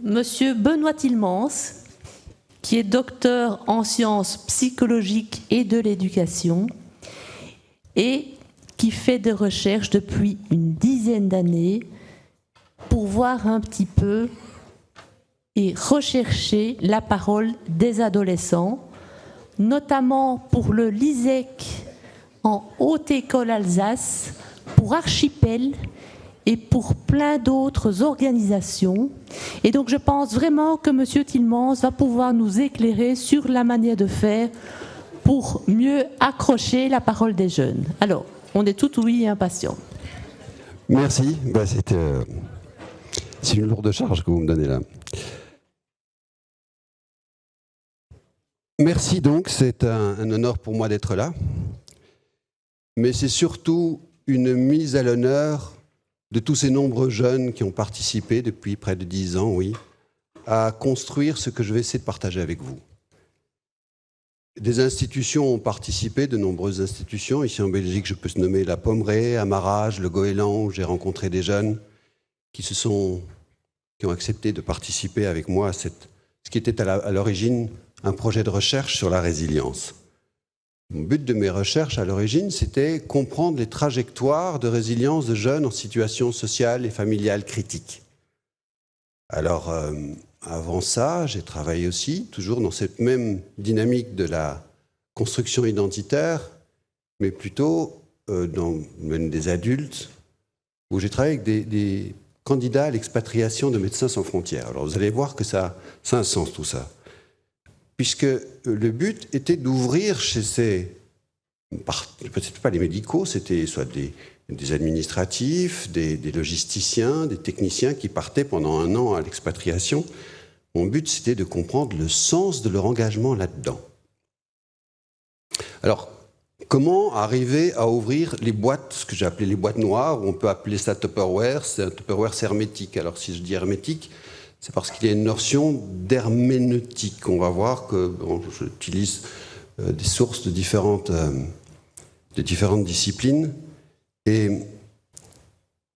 Monsieur Benoît Tilmans, qui est docteur en sciences psychologiques et de l'éducation et qui fait des recherches depuis une dizaine d'années pour voir un petit peu et rechercher la parole des adolescents, notamment pour le LISEC en Haute École Alsace, pour Archipel et pour plein d'autres organisations. Et donc je pense vraiment que M. Tilmans va pouvoir nous éclairer sur la manière de faire pour mieux accrocher la parole des jeunes. Alors, on est tout ouïe et impatients. Merci. C'est une lourde charge que vous me donnez là. Merci donc, c'est un honneur pour moi d'être là. Mais c'est surtout une mise à l'honneur de tous ces nombreux jeunes qui ont participé depuis près de 10 ans, oui, à construire ce que je vais essayer de partager avec vous. Des institutions ont participé, de nombreuses institutions. Ici en Belgique, je peux se nommer la Pommerée, Amarage, le Goéland, où j'ai rencontré des jeunes qui ont accepté de participer avec moi à ce qui était à l'origine un projet de recherche sur la résilience. Mon but de mes recherches à l'origine, c'était comprendre les trajectoires de résilience de jeunes en situation sociale et familiale critique. Alors, avant ça, j'ai travaillé aussi, toujours dans cette même dynamique de la construction identitaire, mais plutôt dans le domaine des adultes, où j'ai travaillé avec des candidats à l'expatriation de Médecins sans frontières. Alors, vous allez voir que ça a un sens, tout ça. Puisque le but était d'ouvrir chez peut-être pas les médicaux, c'était soit des administratifs, des logisticiens, des techniciens qui partaient pendant 1 an à l'expatriation. Mon but, c'était de comprendre le sens de leur engagement là-dedans. Alors, comment arriver à ouvrir les boîtes, ce que j'ai appelé les boîtes noires, ou on peut appeler ça Tupperware, c'est un Tupperware hermétique. Alors, si je dis hermétique, c'est parce qu'il y a une notion d'herméneutique. On va voir que j'utilise des sources de différentes disciplines. Et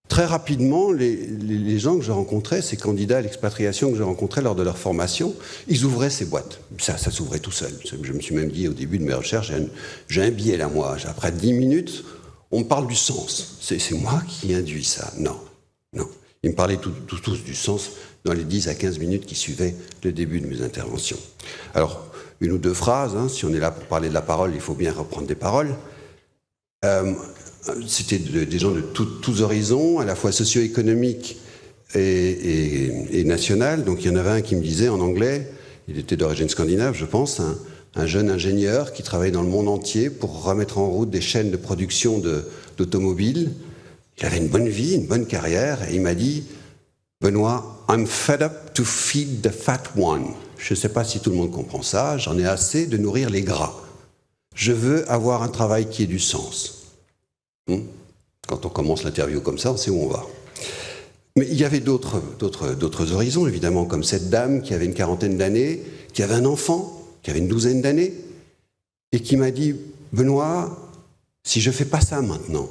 très rapidement, les gens que je rencontrais, ces candidats à l'expatriation que je rencontrais lors de leur formation, ils ouvraient ces boîtes. Ça s'ouvrait tout seul. Je me suis même dit au début de mes recherches, j'ai un biais là, moi. Après 10 minutes, on me parle du sens. C'est moi qui induis ça. Non. Ils me parlaient tous du sens dans les 10 à 15 minutes qui suivaient le début de mes interventions. Alors, 1 ou 2 phrases, hein, si on est là pour parler de la parole, il faut bien reprendre des paroles. C'était des gens de tous horizons, à la fois socio-économiques et nationales. Donc il y en avait un qui me disait en anglais, il était d'origine scandinave, je pense, un jeune ingénieur qui travaillait dans le monde entier pour remettre en route des chaînes de production d'automobiles. Il avait une bonne vie, une bonne carrière, et il m'a dit « Benoît, I'm fed up to feed the fat one ». Je ne sais pas si tout le monde comprend ça, j'en ai assez de nourrir les gras. Je veux avoir un travail qui ait du sens. Quand on commence l'interview comme ça, on sait où on va. Mais il y avait d'autres horizons, évidemment, comme cette dame qui avait une 40aine d'années, qui avait un enfant, qui avait une 12aine d'années, et qui m'a dit « Benoît, si je ne fais pas ça maintenant,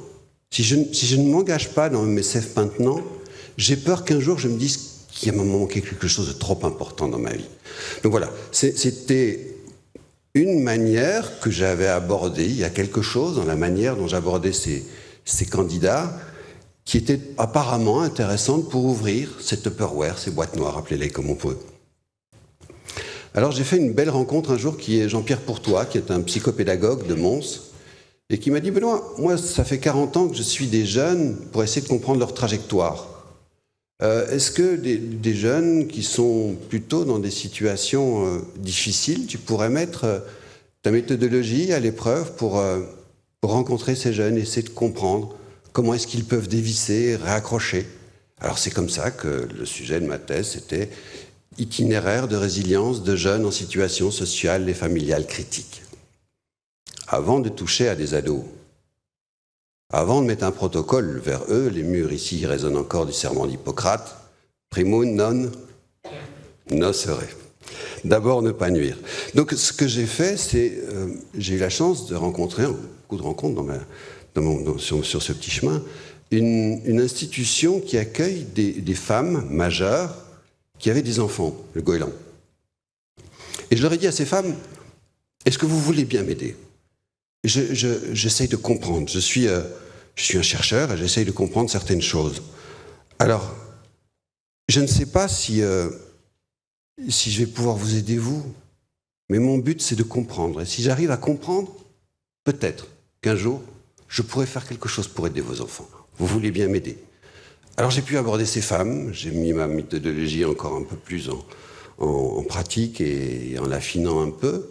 si je ne m'engage pas dans MSF maintenant, j'ai peur qu'un jour je me dise qu'il m'a manqué quelque chose de trop important dans ma vie. » Donc voilà, c'était une manière que j'avais abordée. Il y a quelque chose dans la manière dont j'abordais ces candidats qui était apparemment intéressante pour ouvrir ces Tupperware, ces boîtes noires, appelez-les comme on peut. Alors j'ai fait une belle rencontre un jour qui est Jean-Pierre Pourtois, qui est un psychopédagogue de Mons, et qui m'a dit « Benoît, moi ça fait 40 ans que je suis des jeunes pour essayer de comprendre leur trajectoire. Est-ce que des jeunes qui sont plutôt dans des situations difficiles, tu pourrais mettre ta méthodologie à l'épreuve pour rencontrer ces jeunes, essayer de comprendre comment est-ce qu'ils peuvent dévisser, réaccrocher ?» Alors c'est comme ça que le sujet de ma thèse, c'était « Itinéraire de résilience de jeunes en situation sociale et familiale critique ». Avant de toucher à des ados, avant de mettre un protocole vers eux, les murs ici résonnent encore du serment d'Hippocrate, primo non nocere. D'abord, ne pas nuire. Donc, ce que j'ai fait, c'est, j'ai eu la chance de rencontrer, beaucoup de rencontres sur ce petit chemin, une institution qui accueille des femmes majeures qui avaient des enfants, le goéland. Et je leur ai dit à ces femmes, est-ce que vous voulez bien m'aider? J'essaye de comprendre. Je suis un chercheur et j'essaye de comprendre certaines choses. Alors, je ne sais pas si je vais pouvoir vous aider, vous, mais mon but, c'est de comprendre. Et si j'arrive à comprendre, peut-être qu'un jour, je pourrai faire quelque chose pour aider vos enfants. Vous voulez bien m'aider? Alors, j'ai pu aborder ces femmes. J'ai mis ma méthodologie encore un peu plus en pratique et en l'affinant un peu.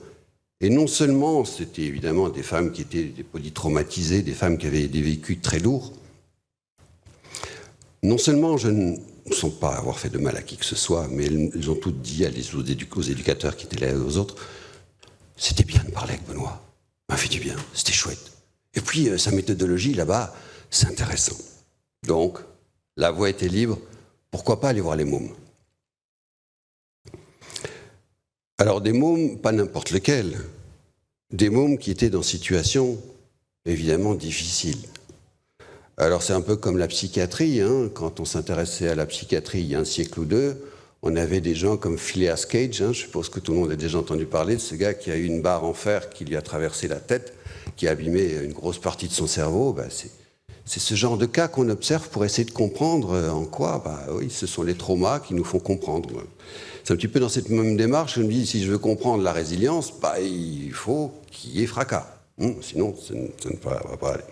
Et non seulement, c'était évidemment des femmes qui étaient des polytraumatisées, des femmes qui avaient des vécus très lourds. Non seulement je ne sens pas avoir fait de mal à qui que ce soit, mais elles ont toutes dit aux éducateurs qui étaient là et aux autres, c'était bien de parler avec Benoît, m'a fait du bien, c'était chouette. Et puis sa méthodologie là-bas, c'est intéressant. Donc, la voie était libre, pourquoi pas aller voir les mômes? Alors des mômes, pas n'importe lesquels, des mômes qui étaient dans situation évidemment difficile. Alors c'est un peu comme la psychiatrie, hein. Quand on s'intéressait à la psychiatrie il y a un siècle ou deux, on avait des gens comme Phileas Cage, hein. Je suppose que tout le monde a déjà entendu parler de ce gars qui a eu une barre en fer qui lui a traversé la tête, qui a abîmé une grosse partie de son cerveau. C'est ce genre de cas qu'on observe pour essayer de comprendre en quoi, oui, ce sont les traumas qui nous font comprendre. C'est un petit peu dans cette même démarche, je me dis, si je veux comprendre la résilience, il faut qu'il y ait fracas. Sinon, ça ne va pas aller.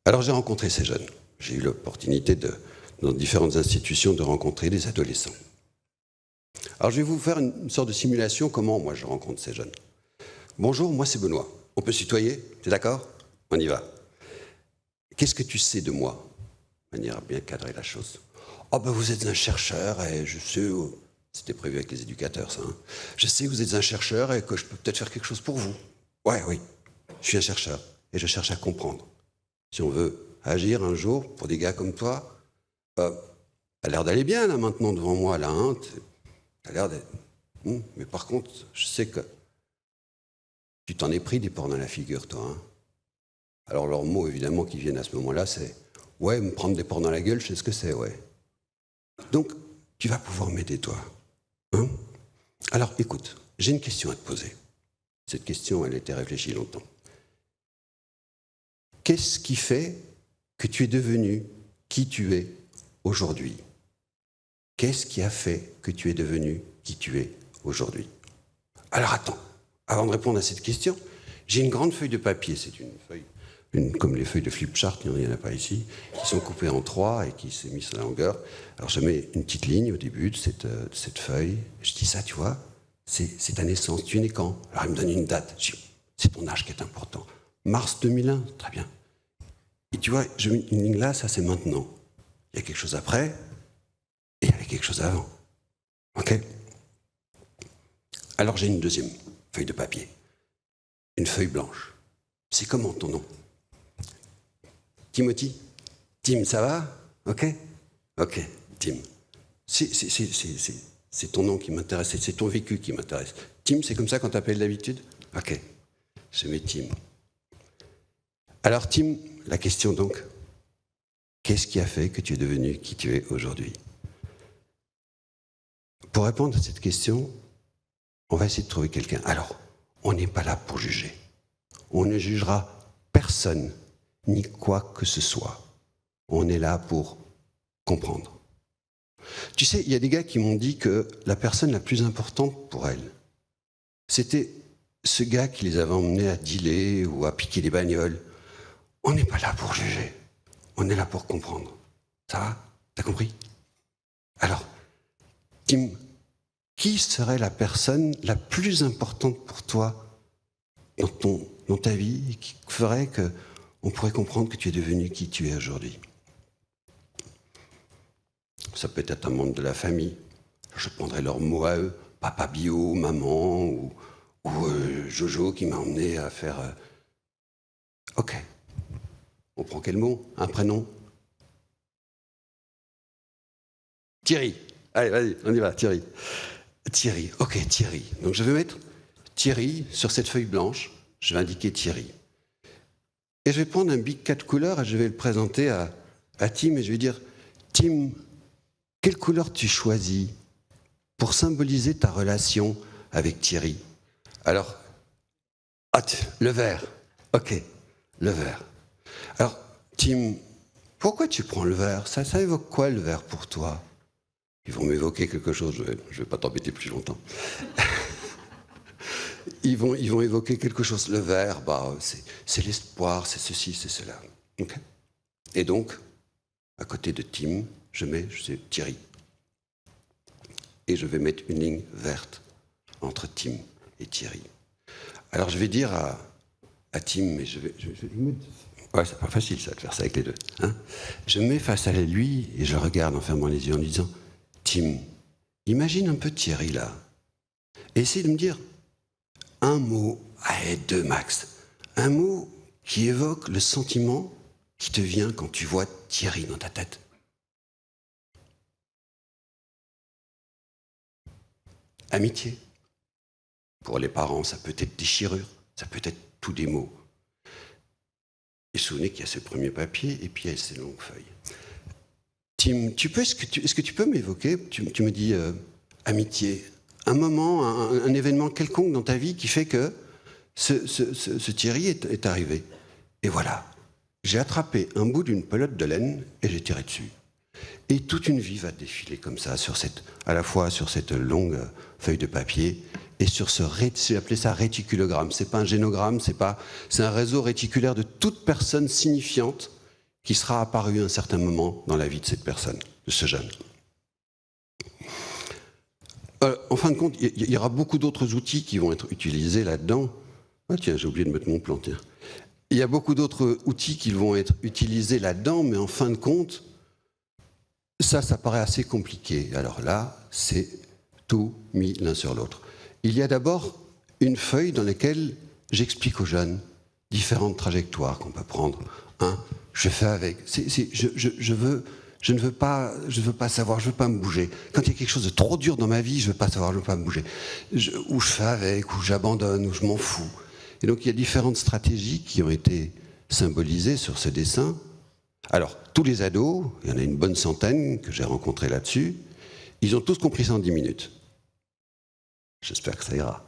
Alors j'ai rencontré ces jeunes. J'ai eu l'opportunité, dans différentes institutions, de rencontrer des adolescents. Alors je vais vous faire une sorte de simulation, comment moi je rencontre ces jeunes. Bonjour, moi c'est Benoît. On peut se tutoyer? T'es d'accord? On y va. Qu'est-ce que tu sais de moi? De manière à bien cadrer la chose. Oh vous êtes un chercheur et je sais... C'était prévu avec les éducateurs, ça. Hein. Je sais que vous êtes un chercheur et que je peux peut-être faire quelque chose pour vous. Oui. Je suis un chercheur et je cherche à comprendre. Si on veut agir un jour pour des gars comme toi, ça a l'air d'aller bien, là, maintenant, devant moi, là. Hein. Ça a l'air d'être... mais par contre, je sais que tu t'en es pris des porcs dans la figure, toi. Hein. Alors, leurs mots, évidemment, qui viennent à ce moment-là, c'est « Ouais, me prendre des porcs dans la gueule, je sais ce que c'est, ouais. » Donc, tu vas pouvoir m'aider, toi. Hein? Alors, écoute, j'ai une question à te poser. Cette question, elle a été réfléchie longtemps. Qu'est-ce qui fait que tu es devenu qui tu es aujourd'hui? Qu'est-ce qui a fait que tu es devenu qui tu es aujourd'hui? Alors attends, avant de répondre à cette question, j'ai une grande feuille de papier, c'est une feuille, comme les feuilles de flipchart, il n'y en a pas ici, qui sont coupées en 3 et qui s'est mise à la longueur. Alors je mets une petite ligne au début de cette feuille, je dis ça, tu vois, c'est ta naissance, tu es né quand? Alors il me donne une date, je dis, c'est ton âge qui est important. Mars 2001, très bien. Et tu vois, je mets une ligne là, ça c'est maintenant. Il y a quelque chose après, et il y avait quelque chose avant. Ok? Alors j'ai une deuxième feuille de papier. Une feuille blanche. C'est comment ton nom? Timothy? Tim, ça va? Ok? Ok, Tim. C'est ton nom qui m'intéresse, c'est ton vécu qui m'intéresse. Tim, c'est comme ça qu'on t'appelle d'habitude? Ok, je mets Tim. Alors Tim, la question donc, qu'est-ce qui a fait que tu es devenu qui tu es aujourd'hui? Pour répondre à cette question, on va essayer de trouver quelqu'un. Alors, on n'est pas là pour juger. On ne jugera personne, ni quoi que ce soit. On est là pour comprendre. Tu sais, il y a des gars qui m'ont dit que la personne la plus importante pour elles, c'était ce gars qui les avait emmenés à dealer ou à piquer des bagnoles. On n'est pas là pour juger, on est là pour comprendre. Ça va? T'as compris? Alors, Tim, qui serait la personne la plus importante pour toi dans ta vie qui ferait qu'on pourrait comprendre que tu es devenu qui tu es aujourd'hui? Ça peut être un membre de la famille. Je prendrais leurs mots à eux. Papa bio, maman ou Jojo qui m'a emmené à faire... Ok. On prend quel mot? Un prénom? Thierry. Allez, vas-y, on y va, Thierry. Thierry, ok, Thierry. Donc je vais mettre Thierry sur cette feuille blanche. Je vais indiquer Thierry. Et je vais prendre un bic 4 couleurs et je vais le présenter à Tim et je vais dire, Tim, quelle couleur tu choisis pour symboliser ta relation avec Thierry? Alors, le vert. Ok, le vert. Alors, Tim, pourquoi tu prends le vert? Ça évoque quoi le vert pour toi? Ils vont m'évoquer quelque chose, je vais pas t'embêter plus longtemps. Ils vont évoquer quelque chose. Le vert, c'est l'espoir, c'est ceci, c'est cela. Okay. Et donc, à côté de Tim, je sais Thierry. Et je vais mettre une ligne verte entre Tim et Thierry. Alors je vais dire à Tim, mais ouais, c'est pas facile ça de faire ça avec les deux. Hein, je me mets face à lui et je regarde en fermant les yeux en lui disant, Tim, imagine un peu Thierry là. Et essaye de me dire un mot, allez, 2 max. Un mot qui évoque le sentiment qui te vient quand tu vois Thierry dans ta tête. Amitié. Pour les parents, ça peut être déchirure, ça peut être tous des mots. Et souvenez qu'il y a ce premier papier et puis il y a ces longues feuilles. Tim, est-ce que tu peux m'évoquer, tu me dis amitié, un moment, un événement quelconque dans ta vie qui fait que ce Thierry est arrivé. Et voilà, j'ai attrapé un bout d'une pelote de laine et j'ai tiré dessus. Et toute une vie va défiler comme ça, à la fois sur cette longue feuille de papier et sur j'ai appelé ça réticulogramme. C'est pas un génogramme, c'est un réseau réticulaire de toute personne signifiante qui sera apparue à un certain moment dans la vie de cette personne, de ce jeune. En fin de compte, il y aura beaucoup d'autres outils qui vont être utilisés là-dedans. Ah tiens, j'ai oublié de mettre mon plan, tiens. Il y a beaucoup d'autres outils qui vont être utilisés là-dedans, mais en fin de compte, ça paraît assez compliqué. Alors là, c'est tout mis l'un sur l'autre. Il y a d'abord une feuille dans laquelle j'explique aux jeunes différentes trajectoires qu'on peut prendre. Je fais avec. Je ne veux pas savoir, je ne veux pas me bouger. Quand il y a quelque chose de trop dur dans ma vie, je ne veux pas savoir, je ne veux pas me bouger. Ou je fais avec, ou j'abandonne, ou je m'en fous. Et donc il y a différentes stratégies qui ont été symbolisées sur ce dessin. Alors, tous les ados, il y en a une bonne centaine que j'ai rencontrés là-dessus, ils ont tous compris ça en 10 minutes. J'espère que ça ira.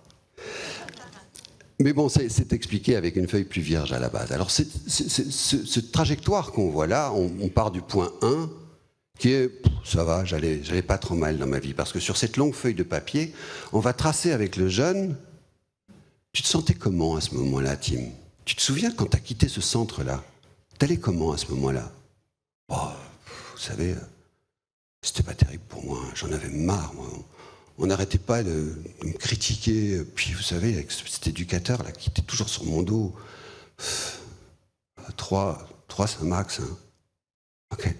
Mais bon, c'est expliqué avec une feuille plus vierge à la base. Alors, cette trajectoire qu'on voit là, on part du point 1, qui est, ça va, j'allais pas trop mal dans ma vie, parce que sur cette longue feuille de papier, on va tracer avec le jeune. Tu te sentais comment à ce moment-là, Tim? Tu te souviens quand tu as quitté ce centre-là? T'allais comment à ce moment-là? Oh, vous savez, c'était pas terrible pour moi, j'en avais marre, moi. On n'arrêtait pas de me critiquer, puis vous savez, avec cet éducateur-là qui était toujours sur mon dos. 3, c'est un max, hein. Ok.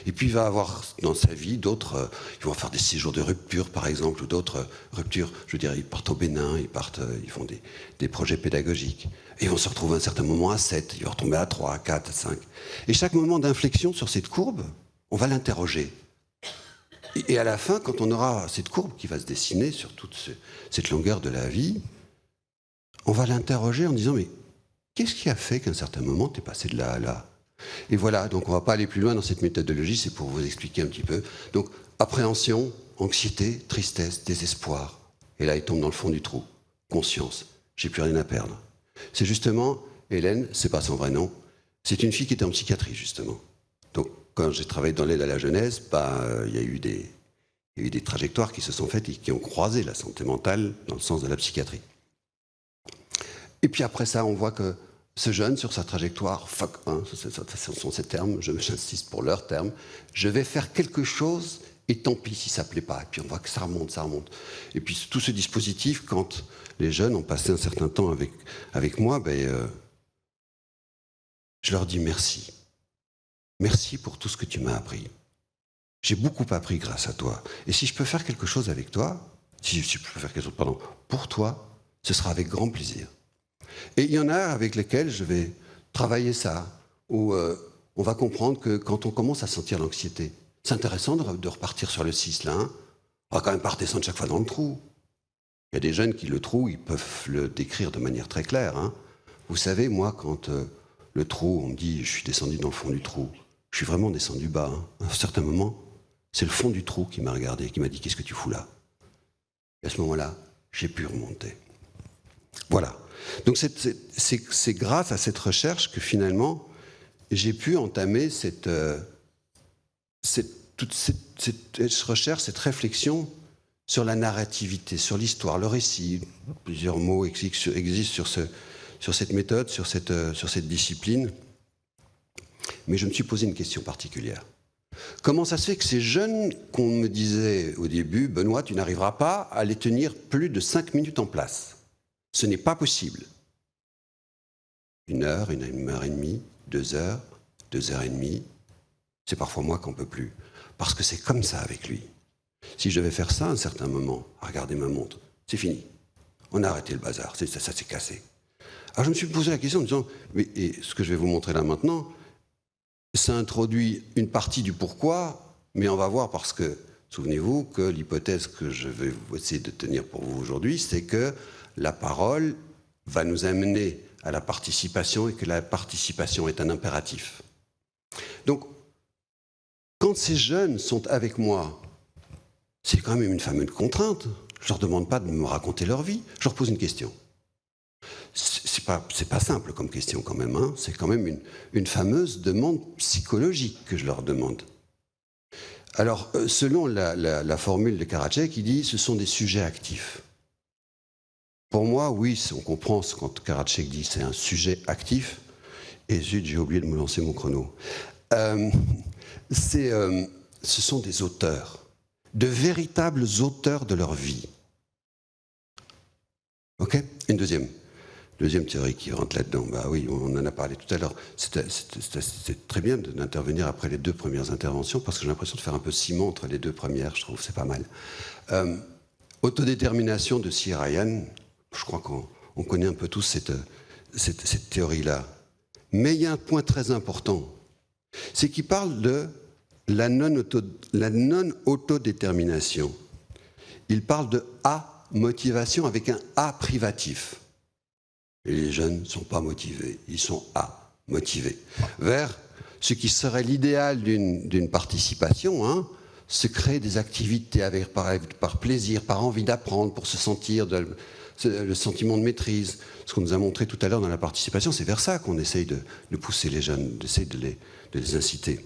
Et puis il va avoir dans sa vie d'autres, ils vont faire des séjours de rupture par exemple, ou d'autres ruptures, je veux dire, ils partent au Bénin, ils font des projets pédagogiques. Et ils vont se retrouver à un certain moment à 7, ils vont retomber à 3, à 4, à 5. Et chaque moment d'inflexion sur cette courbe, on va l'interroger. Et à la fin, quand on aura cette courbe qui va se dessiner sur toute cette longueur de la vie, on va l'interroger en disant, mais qu'est-ce qui a fait qu'à un certain moment, tu es passé de là à là? Et voilà, donc on ne va pas aller plus loin dans cette méthodologie, c'est pour vous expliquer un petit peu. Donc, appréhension, anxiété, tristesse, désespoir. Et là, il tombe dans le fond du trou. Conscience, j'ai plus rien à perdre. C'est justement, Hélène, c'est pas son vrai nom, c'est une fille qui était en psychiatrie, justement. Donc, quand j'ai travaillé dans l'aide à la jeunesse, il y a eu des trajectoires qui se sont faites et qui ont croisé la santé mentale dans le sens de la psychiatrie. Et puis après ça, on voit que ce jeune, sur sa trajectoire, ce sont ces termes, j'insiste pour leurs termes, je vais faire quelque chose et tant pis si ça ne plaît pas. Et puis on voit que ça remonte. Et puis tout ce dispositif, quand les jeunes ont passé un certain temps avec moi, je leur dis merci. Merci pour tout ce que tu m'as appris. J'ai beaucoup appris grâce à toi. Et si je peux faire quelque chose avec toi, pour toi, ce sera avec grand plaisir. Et il y en a avec lesquels je vais travailler ça, où on va comprendre que quand on commence à sentir l'anxiété, c'est intéressant de repartir sur le 6 là. Hein. On va quand même pas redescendre chaque fois dans le trou. Il y a des jeunes qui le trou, ils peuvent le décrire de manière très claire. Hein. Vous savez, moi, quand le trou, on me dit je suis descendu dans le fond du trou, je suis vraiment descendu bas. Hein. À un certain moment, C'est le fond du trou qui m'a regardé, qui m'a dit « Qu'est-ce que tu fous là ?» Et à ce moment-là, j'ai pu remonter. Voilà. Donc c'est grâce à cette recherche que finalement, j'ai pu entamer cette recherche, cette réflexion sur la narrativité, sur l'histoire, le récit. Plusieurs mots existent sur cette méthode, sur cette discipline. Mais je me suis posé une question particulière. Comment ça se fait que ces jeunes qu'on me disait au début, Benoît, tu n'arriveras pas à les tenir plus de 5 minutes en place? Ce n'est pas possible. 1 heure, 1 heure et demie, 2 heures, 2 heures et demie. C'est parfois moi qui n'en peux plus. Parce que c'est comme ça avec lui. Si je devais faire ça à un certain moment, à regarder ma montre, c'est fini. On a arrêté le bazar, ça s'est cassé. Alors je me suis posé la question en me disant, mais et ce que je vais vous montrer là maintenant, ça introduit une partie du pourquoi, mais on va voir parce que, souvenez-vous que l'hypothèse que je vais essayer de tenir pour vous aujourd'hui, c'est que la parole va nous amener à la participation et que la participation est un impératif. Donc, quand ces jeunes sont avec moi, c'est quand même une fameuse contrainte. Je ne leur demande pas de me raconter leur vie, je leur pose une question. C'est pas simple comme question quand même, hein. C'est quand même une fameuse demande psychologique que je leur demande. Alors, selon la formule de Karacek, il dit « ce sont des sujets actifs ». Pour moi, oui, on comprend ce quand Karacek dit c'est un sujet actif. Et zut, j'ai oublié de me lancer mon chrono. Ce sont des auteurs, de véritables auteurs de leur vie. Ok ? Une deuxième théorie qui rentre là-dedans. Bah oui, on en a parlé tout à l'heure. C'est très bien d'intervenir après les 2 premières interventions parce que j'ai l'impression de faire un peu ciment entre les 2 premières. Je trouve que c'est pas mal. Autodétermination de C. Ryan. Je crois qu'on connaît un peu tous cette théorie-là. Mais il y a un point très important. C'est qu'il parle de la non-autodétermination. Il parle de A-motivation avec un A privatif. Et les jeunes ne sont pas motivés, ils sont A-motivés. Vers ce qui serait l'idéal d'une participation, hein, se créer des activités par plaisir, par envie d'apprendre, pour se sentir le sentiment de maîtrise. Ce qu'on nous a montré tout à l'heure dans la participation, c'est vers ça qu'on essaye de pousser les jeunes, d'essayer de les inciter.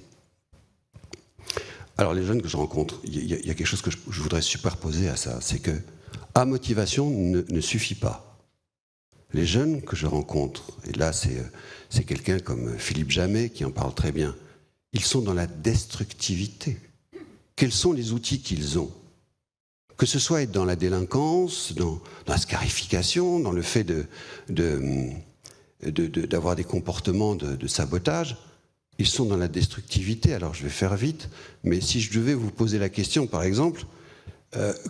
Alors les jeunes que je rencontre, il y a quelque chose que je voudrais superposer à ça, c'est que à motivation ne suffit pas. Les jeunes que je rencontre, et là c'est quelqu'un comme Philippe Jamet qui en parle très bien, ils sont dans la destructivité. Quels sont les outils qu'ils ont ? Que ce soit dans la délinquance, dans la scarification, dans le fait d'avoir des comportements de sabotage, ils sont dans la destructivité. Alors je vais faire vite, mais si je devais vous poser la question, par exemple,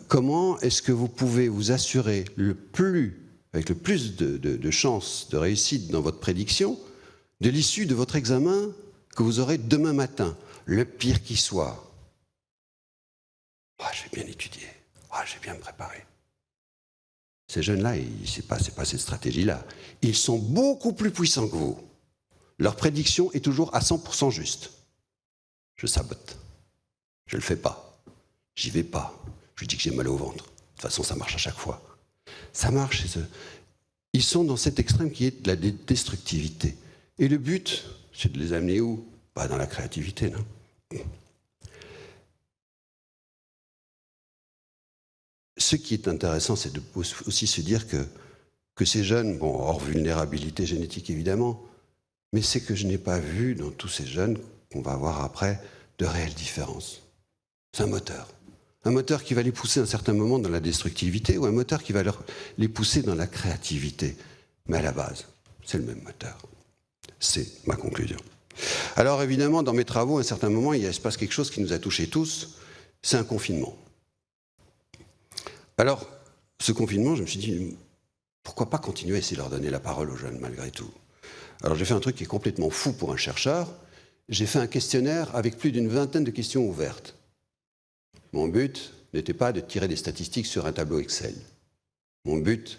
comment est-ce que vous pouvez vous assurer avec le plus de chances de réussite dans votre prédiction, de l'issue de votre examen que vous aurez demain matin, le pire qui soit. Je vais bien étudier, je vais bien me préparer. Ces jeunes-là, c'est pas cette stratégie-là. Ils sont beaucoup plus puissants que vous. Leur prédiction est toujours à 100% juste. Je sabote. Je le fais pas. J'y vais pas. Je dis que j'ai mal au ventre. De toute façon, ça marche à chaque fois. Ça marche chez eux. Ils sont dans cet extrême qui est de la destructivité. Et le but, c'est de les amener où ? Pas dans la créativité, non ? Ce qui est intéressant, c'est de aussi se dire que ces jeunes, hors vulnérabilité génétique évidemment, mais c'est que je n'ai pas vu dans tous ces jeunes qu'on va voir après de réelles différences. C'est un moteur. Un moteur qui va les pousser à un certain moment dans la destructivité ou un moteur qui va les pousser dans la créativité. Mais à la base, c'est le même moteur. C'est ma conclusion. Alors évidemment, dans mes travaux, à un certain moment, il se passe quelque chose qui nous a touchés tous, c'est un confinement. Alors, ce confinement, je me suis dit, pourquoi pas continuer à essayer de leur donner la parole aux jeunes malgré tout ? Alors j'ai fait un truc qui est complètement fou pour un chercheur. J'ai fait un questionnaire avec plus d'une 20aine de questions ouvertes. Mon but n'était pas de tirer des statistiques sur un tableau Excel. Mon but,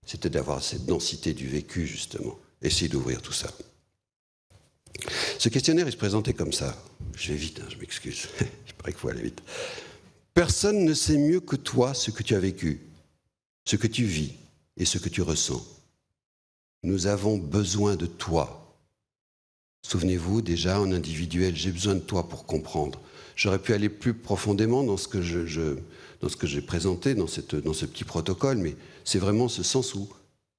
c'était d'avoir cette densité du vécu, justement. Essayer d'ouvrir tout ça. Ce questionnaire, il se présentait comme ça. Je vais vite, je m'excuse. Il paraît qu'il faut aller vite. Personne ne sait mieux que toi ce que tu as vécu, ce que tu vis et ce que tu ressens. Nous avons besoin de toi. Souvenez-vous, déjà, en individuel, j'ai besoin de toi pour comprendre. J'aurais pu aller plus profondément dans ce que j'ai présenté, dans ce petit protocole, mais c'est vraiment ce sens où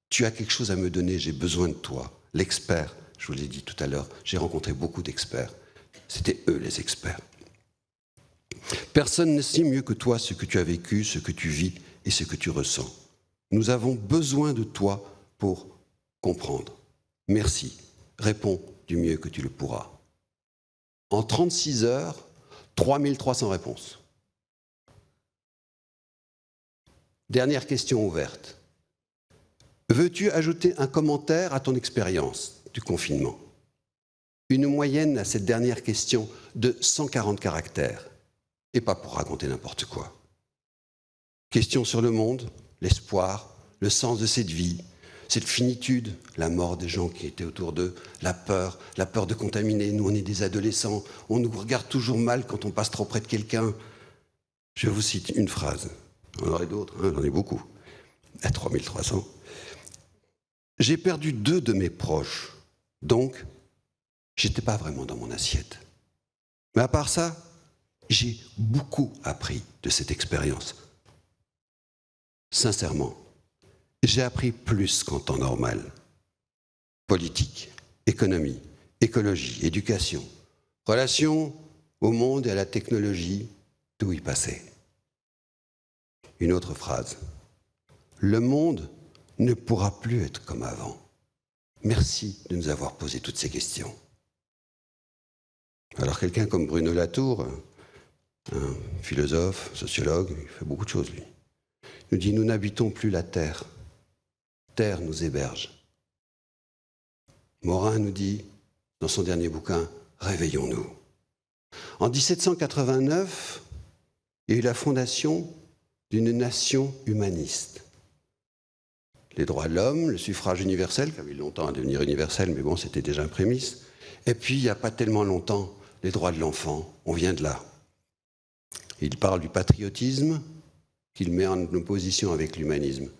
tu as quelque chose à me donner, j'ai besoin de toi. L'expert, je vous l'ai dit tout à l'heure, j'ai rencontré beaucoup d'experts. C'était eux les experts. Personne ne sait mieux que toi ce que tu as vécu, ce que tu vis et ce que tu ressens. Nous avons besoin de toi pour comprendre. Merci. Réponds du mieux que tu le pourras. En 36 heures, 3300 réponses. Dernière question ouverte. Veux-tu ajouter un commentaire à ton expérience du confinement? Une moyenne à cette dernière question de 140 caractères. Et pas pour raconter n'importe quoi. Question sur le monde, l'espoir, le sens de cette vie, cette finitude, la mort des gens qui étaient autour d'eux, la peur de contaminer. Nous, on est des adolescents, on nous regarde toujours mal quand on passe trop près de quelqu'un. Je vous cite une phrase. On en aurait d'autres, j'en ai beaucoup. À 3300. J'ai perdu 2 de mes proches, donc j'étais pas vraiment dans mon assiette. Mais à part ça, j'ai beaucoup appris de cette expérience. Sincèrement, j'ai appris plus qu'en temps normal. Politique, économie, écologie, éducation, relation au monde et à la technologie, tout y passait. Une autre phrase. Le monde ne pourra plus être comme avant. Merci de nous avoir posé toutes ces questions. Alors quelqu'un comme Bruno Latour, un philosophe, sociologue, il fait beaucoup de choses lui, nous dit « Nous n'habitons plus la Terre. Terre nous héberge. » Morin nous dit, dans son dernier bouquin, « Réveillons-nous. » En 1789, il y a eu la fondation d'une nation humaniste. Les droits de l'homme, le suffrage universel, qui a mis longtemps à devenir universel, mais bon, c'était déjà un prémisse. Et puis, il n'y a pas tellement longtemps, les droits de l'enfant, on vient de là. Il parle du patriotisme qu'il met en opposition avec l'humanisme.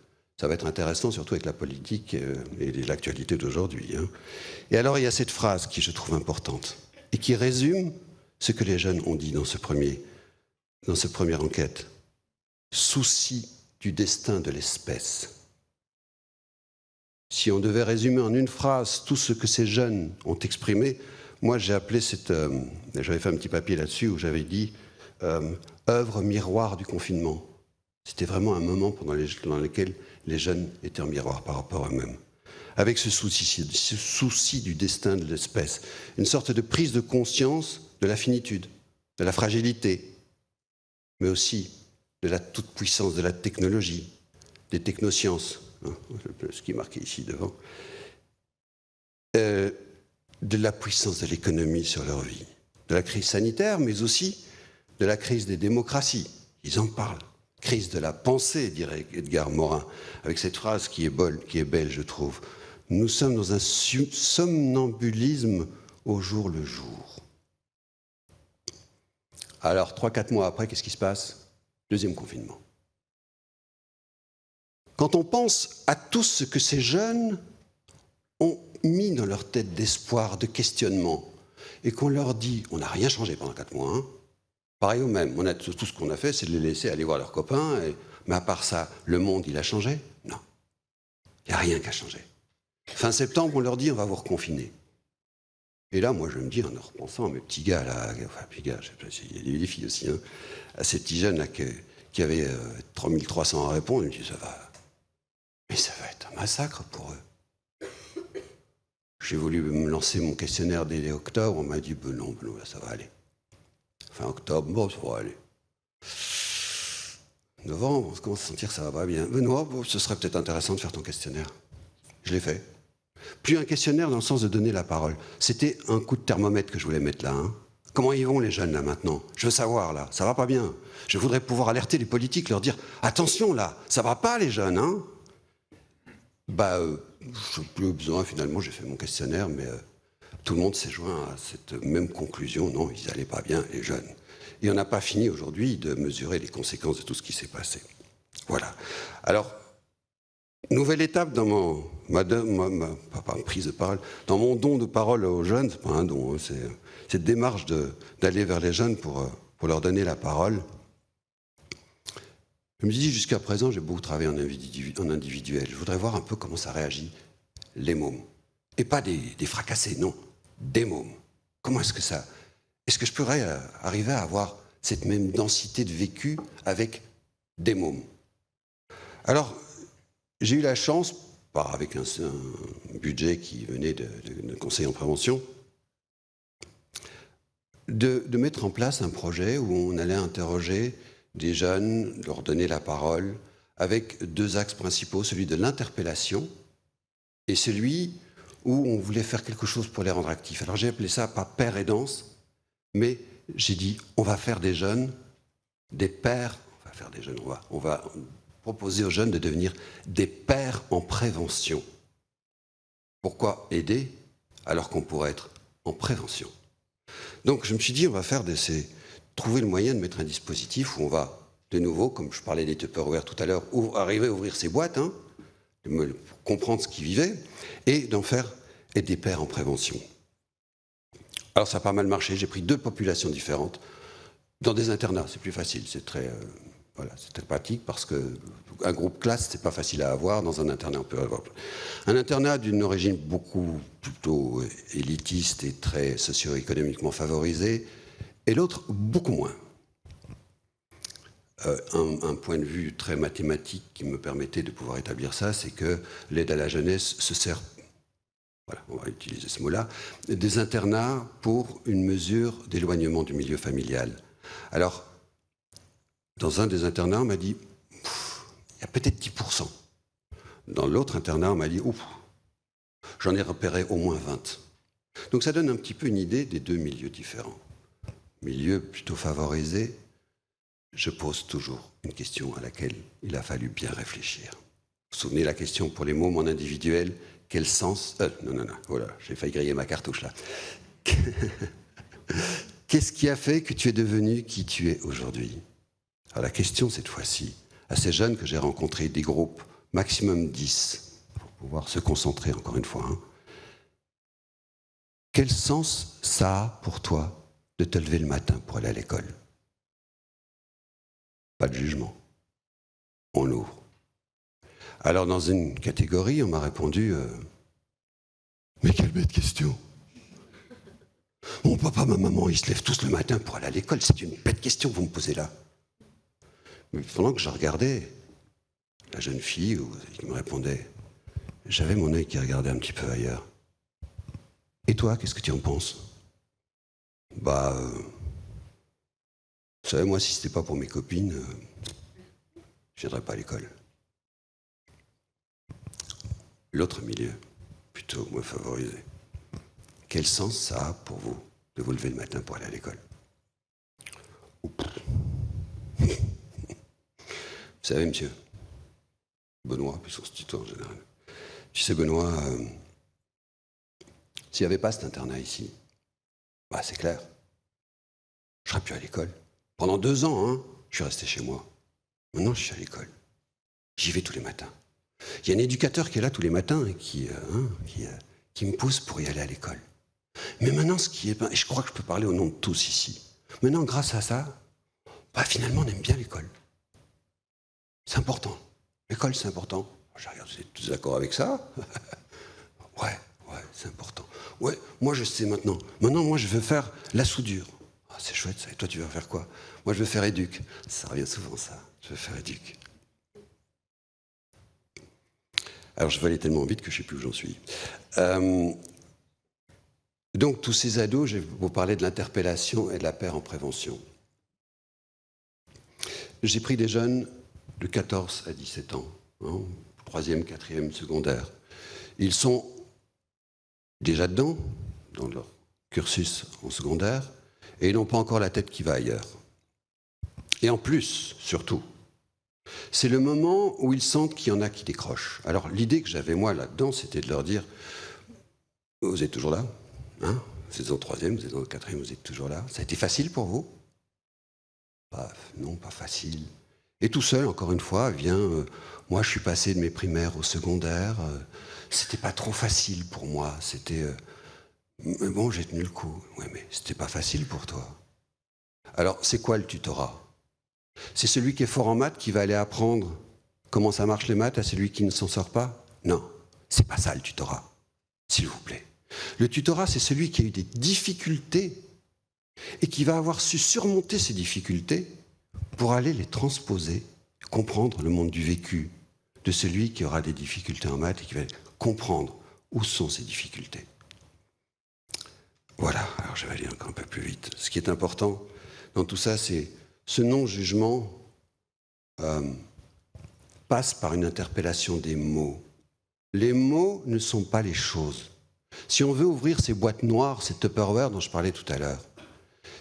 Ça va être intéressant, surtout avec la politique et l'actualité d'aujourd'hui. Et alors, il y a cette phrase qui, je trouve, importante et qui résume ce que les jeunes ont dit dans cette première enquête. Souci du destin de l'espèce. Si on devait résumer en une phrase tout ce que ces jeunes ont exprimé, moi j'ai appelé j'avais fait un petit papier là-dessus où j'avais dit œuvre miroir du confinement. C'était vraiment un moment dans lequel les jeunes étaient en miroir par rapport à eux-mêmes. Avec ce souci du destin de l'espèce, une sorte de prise de conscience de la finitude, de la fragilité, mais aussi de la toute-puissance de la technologie, des technosciences, ce qui est marqué ici devant, de la puissance de l'économie sur leur vie, de la crise sanitaire, mais aussi de la crise des démocraties. Ils en parlent. Crise de la pensée, dirait Edgar Morin, avec cette phrase qui est belle, je trouve. Nous sommes dans un somnambulisme au jour le jour. Alors, 3-4 mois après, qu'est-ce qui se passe? Deuxième confinement. Quand on pense à tout ce que ces jeunes ont mis dans leur tête d'espoir, de questionnement, et qu'on leur dit, on n'a rien changé pendant 4 mois, pareil au même, tout ce qu'on a fait, c'est de les laisser aller voir leurs copains, mais à part ça, le monde, il a changé? Non. Il n'y a rien qui a changé. Fin septembre, on leur dit, on va vous reconfiner. Et là, moi, je me dis, en repensant à mes petits gars, là, enfin, petits gars, je sais pas s'il y a des filles aussi, à ces petits jeunes là qui avaient 3300 à répondre, je me dis, ça va être un massacre pour eux. J'ai voulu me lancer mon questionnaire dès octobre, on m'a dit, non, ça va aller. Fin octobre, bon, ça va aller. Novembre, on commence à sentir que ça va pas bien. Benoît, ce serait peut-être intéressant de faire ton questionnaire. Je l'ai fait. Plus un questionnaire dans le sens de donner la parole. C'était un coup de thermomètre que je voulais mettre là. Comment ils vont les jeunes là maintenant? Je veux savoir là, ça va pas bien. Je voudrais pouvoir alerter les politiques, leur dire attention là, ça va pas les jeunes, je n'ai plus besoin finalement, j'ai fait mon questionnaire, mais tout le monde s'est joint à cette même conclusion. Non, ils n'allaient pas bien, les jeunes. Et on n'a pas fini aujourd'hui de mesurer les conséquences de tout ce qui s'est passé. Voilà. Alors, nouvelle étape dans pas prise de parole, dans mon don de parole aux jeunes, c'est pas un don, hein, c'est cette démarche d'aller vers les jeunes pour leur donner la parole. Je me dis, jusqu'à présent, j'ai beaucoup travaillé en individuel. Je voudrais voir un peu comment ça réagit, les mômes. Et pas des fracassés, non, des mômes. Comment est-ce que ça... Est-ce que je pourrais arriver à avoir cette même densité de vécu avec des mômes? Alors, j'ai eu la chance, avec un budget qui venait de conseil en prévention, de mettre en place un projet où on allait interroger des jeunes, leur donner la parole, avec deux axes principaux, celui de l'interpellation et celui où on voulait faire quelque chose pour les rendre actifs. Alors j'ai appelé ça pas père et danse, mais j'ai dit on va faire des jeunes, des pères, on va proposer aux jeunes de devenir des pères en prévention. Pourquoi aider alors qu'on pourrait être en prévention? Donc je me suis dit on va trouver le moyen de mettre un dispositif où on va, de nouveau, comme je parlais des Tupperware tout à l'heure, arriver à ouvrir ces boîtes, hein, pour comprendre ce qu'ils vivaient, et d'en faire des pères en prévention. Alors ça a pas mal marché, j'ai pris deux populations différentes, dans des internats, c'est plus facile, c'est très pratique, parce qu'un groupe classe, c'est pas facile à avoir, dans un internat on peut avoir. Un internat d'une origine plutôt élitiste et très socio-économiquement favorisé, et l'autre, beaucoup moins. Un point de vue très mathématique qui me permettait de pouvoir établir ça, c'est que l'aide à la jeunesse se sert, voilà, on va utiliser ce mot-là, des internats pour une mesure d'éloignement du milieu familial. Alors, dans un des internats, on m'a dit, il y a peut-être 10%. Dans l'autre internat, on m'a dit, j'en ai repéré au moins 20. Donc ça donne un petit peu une idée des deux milieux différents. Milieu plutôt favorisé, je pose toujours une question à laquelle il a fallu bien réfléchir. Vous vous souvenez la question pour les mômes en individuel, quel sens... Non, voilà, j'ai failli griller ma cartouche là. Qu'est-ce qui a fait que tu es devenu qui tu es aujourd'hui? Alors la question cette fois-ci, à ces jeunes que j'ai rencontrés, des groupes, maximum 10, pour pouvoir se concentrer encore une fois, hein. Quel sens ça a pour toi de te lever le matin pour aller à l'école? Pas de jugement. On ouvre. Alors, dans une catégorie, on m'a répondu mais quelle bête question! Mon papa, ma maman, ils se lèvent tous le matin pour aller à l'école. C'est une bête question que vous me posez là. Mais pendant que je regardais la jeune fille qui me répondait, j'avais mon œil qui regardait un petit peu ailleurs. Et toi, qu'est-ce que tu en penses? Vous savez, moi, si c'était pas pour mes copines, je viendrais pas à l'école. L'autre milieu, plutôt moins favorisé. Quel sens ça a pour vous de vous lever le matin pour aller à l'école? Vous savez, monsieur Benoît, puisqu'on se tutoie en général. Tu sais, Benoît, s'il n'y avait pas cet internat ici, c'est clair, je ne serais plus à l'école. Pendant 2 ans, hein, je suis resté chez moi. Maintenant, je suis à l'école. J'y vais tous les matins. Il y a un éducateur qui est là tous les matins et qui me pousse pour y aller à l'école. Mais maintenant, et je crois que je peux parler au nom de tous ici, maintenant, grâce à ça, finalement, on aime bien l'école. C'est important. L'école, c'est important. Je regarde, vous êtes tous d'accord avec ça? Ouais, c'est important. Ouais, moi, je sais maintenant. Maintenant, moi, je veux faire la soudure. C'est chouette, ça. Et toi, tu veux faire quoi? Moi, je veux faire éduc. Ça revient souvent, ça. Je veux faire éduc. Alors, je vais aller tellement vite que je ne sais plus où j'en suis. Donc, tous ces ados, je vais vous parler de l'interpellation et de la paire en prévention. J'ai pris des jeunes de 14 à 17 ans, hein, 3e, 4e, secondaire. Ils sont déjà dedans, dans leur cursus en secondaire, et ils n'ont pas encore la tête qui va ailleurs. Et en plus, surtout, c'est le moment où ils sentent qu'il y en a qui décrochent. Alors l'idée que j'avais moi là-dedans, c'était de leur dire « Vous êtes toujours là ? Hein, vous êtes en troisième, vous êtes en quatrième, vous êtes toujours là. Ça a été facile pour vous? Non, pas facile. Et tout seul, encore une fois, moi je suis passé de mes primaires au secondaire, c'était pas trop facile pour moi, mais bon, j'ai tenu le coup. Ouais, mais c'était pas facile pour toi. Alors, c'est quoi le tutorat? C'est celui qui est fort en maths qui va aller apprendre comment ça marche les maths à celui qui ne s'en sort pas? Non, c'est pas ça le tutorat, s'il vous plaît. Le tutorat, c'est celui qui a eu des difficultés et qui va avoir su surmonter ces difficultés pour aller les transposer, comprendre le monde du vécu de celui qui aura des difficultés en maths et qui va comprendre où sont ces difficultés. Voilà, alors je vais aller encore un peu plus vite. Ce qui est important dans tout ça, c'est ce non-jugement passe par une interpellation des mots. Les mots ne sont pas les choses. Si on veut ouvrir ces boîtes noires, ces Tupperware dont je parlais tout à l'heure,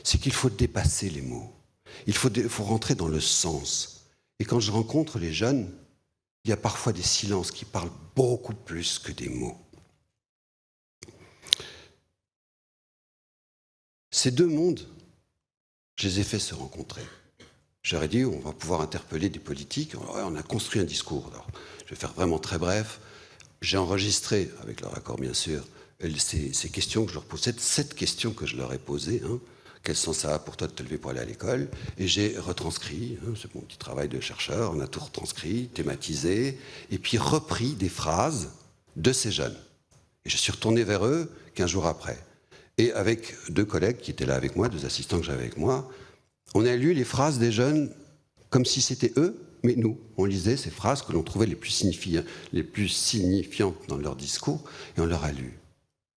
c'est qu'il faut dépasser les mots. Il faut rentrer dans le sens. Et quand je rencontre les jeunes, il y a parfois des silences qui parlent beaucoup plus que des mots. Ces deux mondes, je les ai fait se rencontrer. J'aurais dit, on va pouvoir interpeller des politiques. Alors, on a construit un discours. Alors, je vais faire vraiment très bref. J'ai enregistré, avec leur accord bien sûr, ces questions que je leur posais, cette question que je leur ai posée. Quel sens ça a pour toi de te lever pour aller à l'école? Et j'ai retranscrit, c'est mon petit travail de chercheur, on a tout retranscrit, thématisé, et puis repris des phrases de ces jeunes. Et je suis retourné vers eux 15 jours après. Et avec deux collègues qui étaient là avec moi, deux assistants que j'avais avec moi, on a lu les phrases des jeunes comme si c'était eux, mais nous. On lisait ces phrases que l'on trouvait les plus signifiantes dans leur discours, et on leur a lu.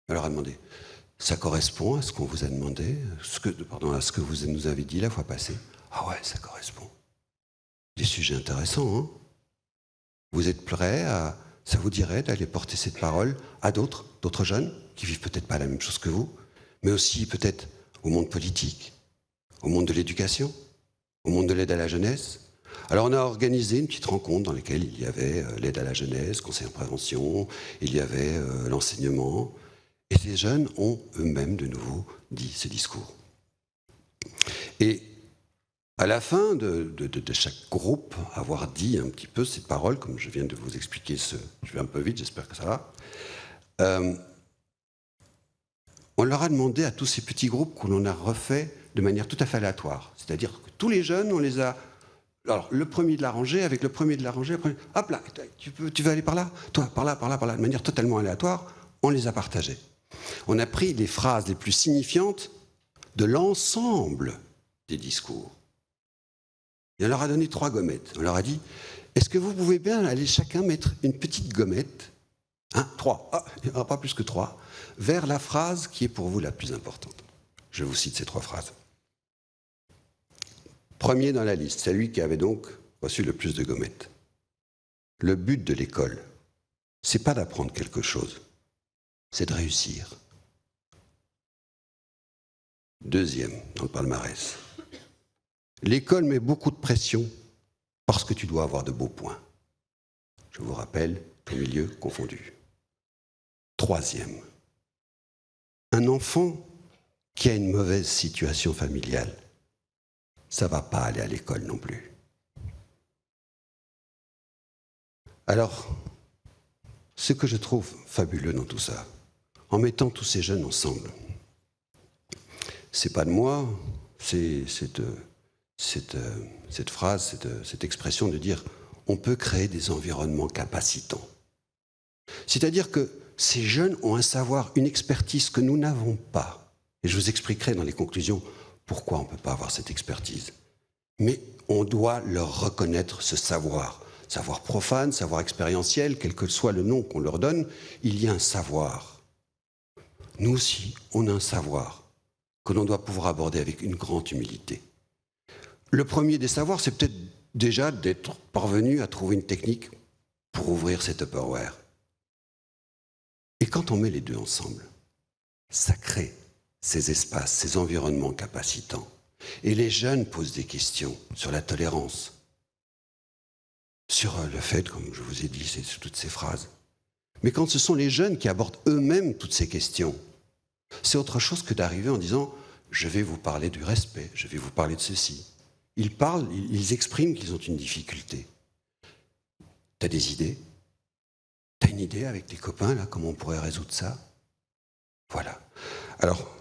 On leur a demandé, ça correspond à ce qu'on vous a demandé, à ce que vous nous avez dit la fois passée? Ah ouais, ça correspond. Des sujets intéressants, hein? Vous êtes prêts ça vous dirait d'aller porter cette parole à d'autres jeunes qui vivent peut-être pas la même chose que vous, mais aussi peut-être au monde politique, au monde de l'éducation, au monde de l'aide à la jeunesse. Alors on a organisé une petite rencontre dans laquelle il y avait l'aide à la jeunesse, conseil en prévention, il y avait l'enseignement, et ces jeunes ont eux-mêmes de nouveau dit ce discours. Et à la fin de chaque groupe, avoir dit un petit peu cette parole, comme je viens de vous expliquer, je vais un peu vite, j'espère que ça va, on leur a demandé à tous ces petits groupes que l'on a refait de manière tout à fait aléatoire. C'est-à-dire que tous les jeunes, on les a... Alors, le premier de la rangée, avec le premier de la rangée, hop là, tu veux aller par là? Toi, par là, de manière totalement aléatoire, on les a partagés. On a pris les phrases les plus signifiantes de l'ensemble des discours. Et on leur a donné 3 gommettes. On leur a dit, est-ce que vous pouvez bien aller chacun mettre une petite gommette, 3, il n'y aura pas plus que 3, vers la phrase qui est pour vous la plus importante. Je vous cite ces 3 phrases. Premier dans la liste, c'est lui qui avait donc reçu le plus de gommettes. Le but de l'école, c'est pas d'apprendre quelque chose, c'est de réussir. Deuxième dans le palmarès. L'école met beaucoup de pression parce que tu dois avoir de beaux points. Je vous rappelle, tout milieu confondu. Troisième. Un enfant qui a une mauvaise situation familiale, ça ne va pas aller à l'école non plus. Alors, ce que je trouve fabuleux dans tout ça, en mettant tous ces jeunes ensemble, c'est pas de moi, c'est cette phrase, cette expression de dire on peut créer des environnements capacitants. C'est-à-dire que ces jeunes ont un savoir, une expertise que nous n'avons pas. Et je vous expliquerai dans les conclusions pourquoi on ne peut pas avoir cette expertise. Mais on doit leur reconnaître ce savoir. Savoir profane, savoir expérientiel, quel que soit le nom qu'on leur donne, il y a un savoir. Nous aussi, on a un savoir que l'on doit pouvoir aborder avec une grande humilité. Le premier des savoirs, c'est peut-être déjà d'être parvenu à trouver une technique pour ouvrir cet Tupperware. Et quand on met les deux ensemble, ça crée ces espaces, ces environnements capacitants. Et les jeunes posent des questions sur la tolérance, sur le fait, comme je vous ai dit, c'est toutes ces phrases. Mais quand ce sont les jeunes qui abordent eux-mêmes toutes ces questions, C'est autre chose que d'arriver en disant « je vais vous parler du respect, je vais vous parler de ceci ». Ils parlent, ils expriment qu'ils ont une difficulté. T'as des idées? T'as une idée avec tes copains, là, comment on pourrait résoudre ça? Voilà. Alors,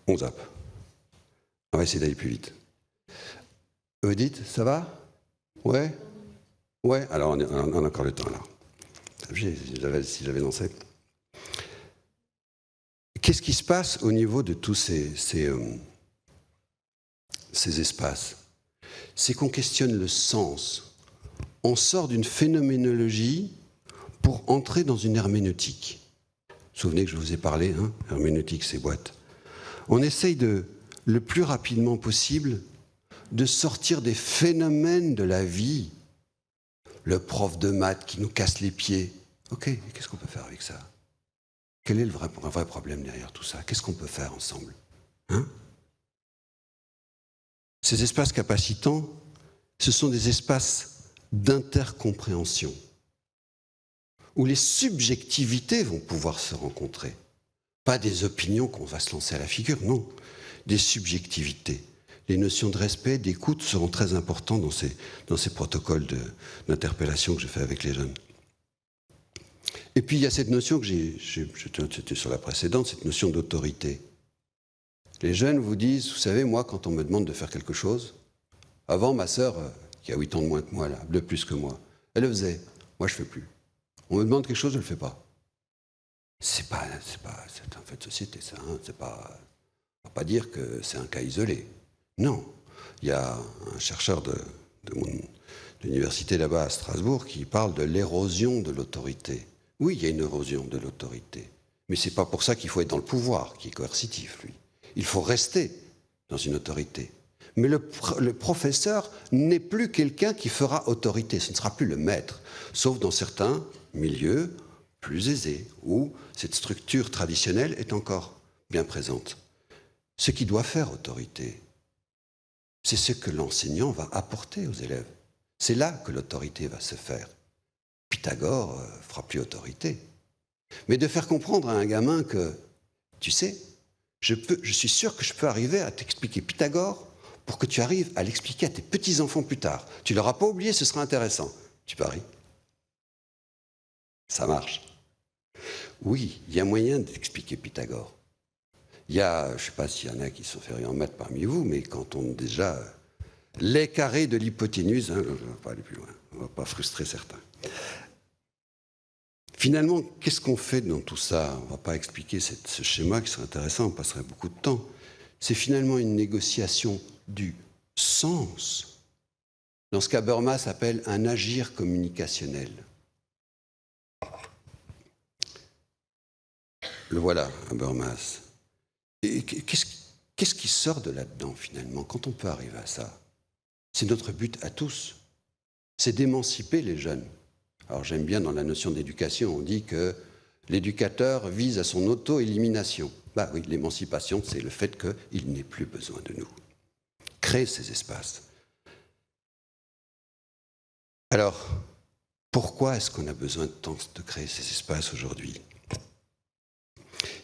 on zappe. On va essayer d'aller plus vite. Odile, ça va? Ouais? Ouais, alors on a encore le temps, alors. Si j'avais lancé. Qu'est-ce qui se passe au niveau de tous ces espaces? C'est qu'on questionne le sens. On sort d'une phénoménologie pour entrer dans une herméneutique. Vous vous souvenez que je vous ai parlé, hein? Herméneutique, c'est boîte. On essaye le plus rapidement possible de sortir des phénomènes de la vie. Le prof de maths qui nous casse les pieds. Ok, qu'est-ce qu'on peut faire avec ça? Quel est le vrai problème derrière tout ça? Qu'est-ce qu'on peut faire ensemble? Hein? Ces espaces capacitants, ce sont des espaces d'intercompréhension, où les subjectivités vont pouvoir se rencontrer. Pas des opinions qu'on va se lancer à la figure, non. Des subjectivités. Les notions de respect, d'écoute seront très importantes dans ces protocoles d'interpellation que je fais avec les jeunes. Et puis il y a cette notion que j'étais sur la précédente, cette notion d'autorité. Les jeunes vous disent, vous savez, moi, quand on me demande de faire quelque chose, avant, ma sœur, qui a 8 ans de moins que moi, là, de plus que moi, elle le faisait. Moi, je ne fais plus. On me demande quelque chose, je ne le fais pas. C'est un fait de société, ça. Hein, on ne va pas dire que c'est un cas isolé. Non. Il y a un chercheur de l'université là-bas à Strasbourg qui parle de l'érosion de l'autorité. Oui, il y a une érosion de l'autorité. Mais ce n'est pas pour ça qu'il faut être dans le pouvoir, qui est coercitif, lui. Il faut rester dans une autorité. Mais le professeur n'est plus quelqu'un qui fera autorité. Ce ne sera plus le maître, sauf dans certains milieux plus aisés, où cette structure traditionnelle est encore bien présente. Ce qui doit faire autorité, c'est ce que l'enseignant va apporter aux élèves. C'est là que l'autorité va se faire. Pythagore ne fera plus autorité. Mais de faire comprendre à un gamin que, tu sais, je suis sûr que je peux arriver à t'expliquer Pythagore pour que tu arrives à l'expliquer à tes petits-enfants plus tard. Tu ne l'auras pas oublié, ce sera intéressant. Tu paries? Ça marche. Oui, il y a moyen d'expliquer Pythagore. Il y a, je ne sais pas s'il y en a qui sont ferrés en maths parmi vous, mais quand on déjà les carrés de l'hypoténuse, hein, je ne vais pas aller plus loin, on ne va pas frustrer certains. Finalement, qu'est-ce qu'on fait dans tout ça? On ne va pas expliquer ce schéma qui serait intéressant, on passerait beaucoup de temps. C'est finalement une négociation du sens, dans ce qu'Habermas appelle un agir communicationnel. Le voilà, Habermas. Et qu'est-ce qui sort de là-dedans, finalement, quand on peut arriver à ça? C'est notre but à tous. C'est d'émanciper les jeunes. Alors j'aime bien dans la notion d'éducation, on dit que l'éducateur vise à son auto-élimination. Bah oui, l'émancipation, c'est le fait qu'il n'ait plus besoin de nous. Créer ces espaces. Alors, pourquoi est-ce qu'on a besoin de créer ces espaces aujourd'hui?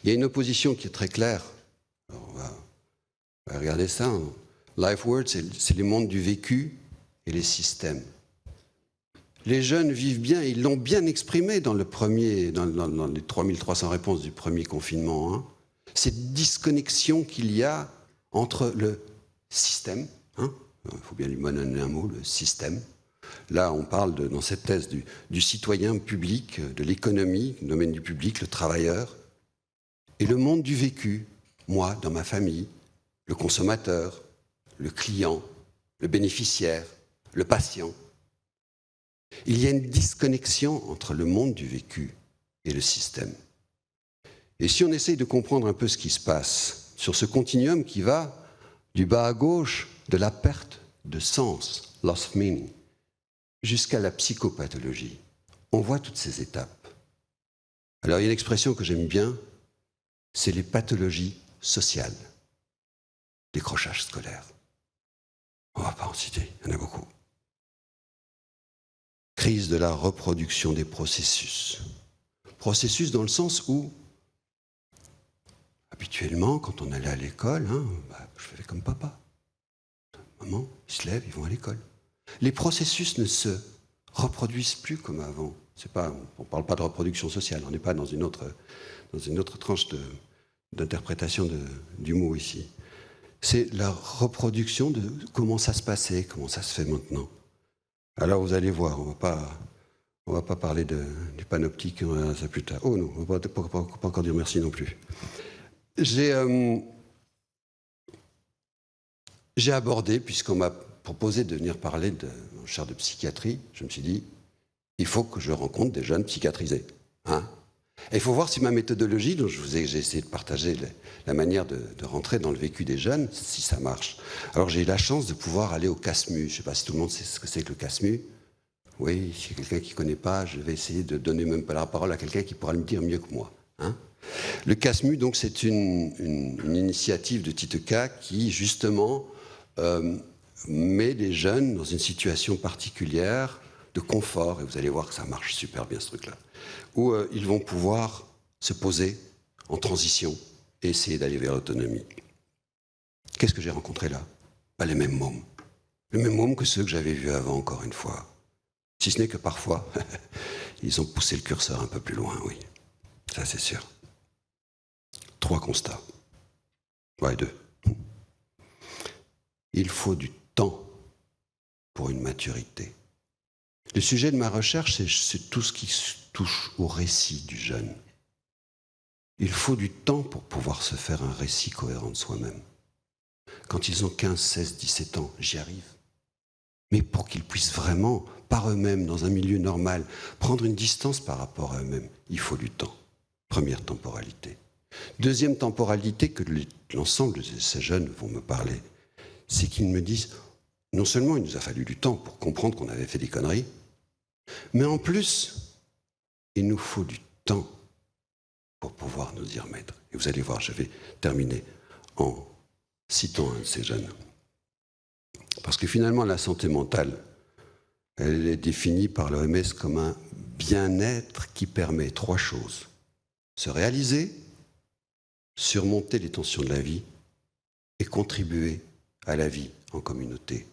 Il y a une opposition qui est très claire. Alors on va regarder ça. Life World, c'est les mondes du vécu et les systèmes. Les jeunes vivent bien, ils l'ont bien exprimé dans les 3300 réponses du premier confinement. Hein. Cette disconnexion qu'il y a entre le système, il faut bien lui donner un mot, le système. Là, on parle dans cette thèse du citoyen public, de l'économie, le domaine du public, le travailleur, et le monde du vécu, moi, dans ma famille, le consommateur, le client, le bénéficiaire, le patient. Il y a une disconnexion entre le monde du vécu et le système. Et si on essaye de comprendre un peu ce qui se passe sur ce continuum qui va du bas à gauche de la perte de sens, loss of meaning, jusqu'à la psychopathologie, on voit toutes ces étapes. Alors il y a une expression que j'aime bien, c'est les pathologies sociales, décrochage scolaire. On ne va pas en citer, il y en a beaucoup. Crise de la reproduction des processus, Processus dans le sens où, habituellement, quand on allait à l'école, je faisais comme papa. Maman, ils se lèvent, ils vont à l'école. Les processus ne se reproduisent plus comme avant. On ne parle pas de reproduction sociale, on n'est pas dans une autre tranche d'interprétation du mot ici. C'est la reproduction de comment ça se passait, comment ça se fait maintenant. Alors vous allez voir, on ne va pas parler du panoptique, on verra ça plus tard. Oh non, on ne va pas encore dire merci non plus. J'ai abordé, puisqu'on m'a proposé de venir parler de mon chaire de psychiatrie, je me suis dit, il faut que je rencontre des jeunes psychiatrisés. Et il faut voir si ma méthodologie, dont j'ai essayé de partager la manière de rentrer dans le vécu des jeunes, si ça marche. Alors j'ai eu la chance de pouvoir aller au CASMU. Je ne sais pas si tout le monde sait ce que c'est que le CASMU. Oui, si quelqu'un qui ne connaît pas, je vais essayer de donner même pas la parole à quelqu'un qui pourra le dire mieux que moi. Le CASMU, donc, c'est une initiative de Titeka qui, justement, met les jeunes dans une situation particulière de confort, et vous allez voir que ça marche super bien ce truc-là, où ils vont pouvoir se poser en transition et essayer d'aller vers l'autonomie. Qu'est-ce que j'ai rencontré là? Pas les mêmes mômes. Les mêmes mômes que ceux que j'avais vus avant, encore une fois. Si ce n'est que parfois, ils ont poussé le curseur un peu plus loin, oui. Ça, c'est sûr. 3 constats. Ouais, 2. Il faut du temps pour une maturité. Le sujet de ma recherche, c'est tout ce qui touche au récit du jeune. Il faut du temps pour pouvoir se faire un récit cohérent de soi-même. Quand ils ont 15, 16, 17 ans, j'y arrive. Mais pour qu'ils puissent vraiment, par eux-mêmes, dans un milieu normal, prendre une distance par rapport à eux-mêmes, il faut du temps. Première temporalité. Deuxième temporalité que l'ensemble de ces jeunes vont me parler, c'est qu'ils me disent, non seulement il nous a fallu du temps pour comprendre qu'on avait fait des conneries, mais en plus, il nous faut du temps pour pouvoir nous y remettre. Et vous allez voir, je vais terminer en citant un de ces jeunes. Parce que finalement, la santé mentale, elle est définie par l'OMS comme un bien-être qui permet 3 choses. Se réaliser, surmonter les tensions de la vie et contribuer à la vie en communauté.